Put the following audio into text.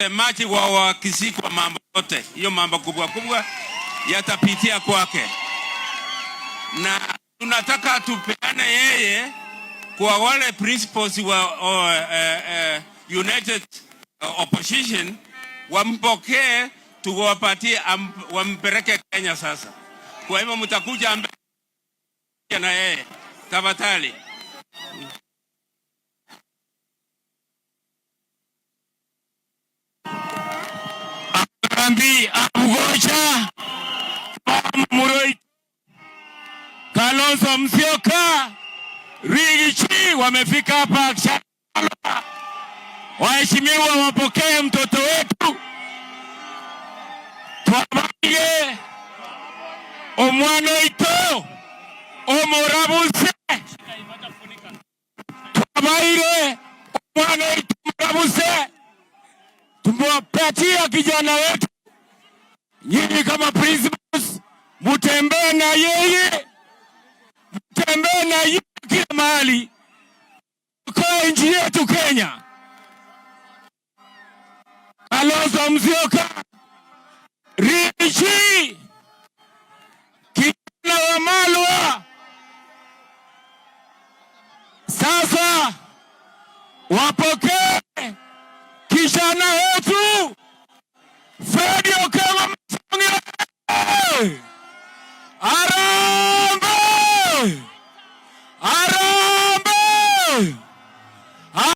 maji wa Kisii kwa mambo yote. Hiyo mambo kubwa kubwa yatapitia kwake. Na tunataka tupeane yeye kwa wale principles wa United Opposition wampokee, tuwapatie wampeleke Kenya sasa. Kwa hivyo mtakuja na yeye tafadhali. Ambi Amgocha Muroi Kalonzo Musyoka Rigathi wamefika hapa. Waheshimiwa, wapokee mtoto wetu Twabaire Omwana ito Omurabuse. Twabaire Omwana ito Omurabuse, tumewapatia kijana wetu. Nyinyi kama principals mutembee na yeye, mutembee na yeye kila mahali kwa nchi yetu Kenya. Kalonzo Musyoka Rigathi kijana wa Malwa, sasa wapokee kijana wetu Fred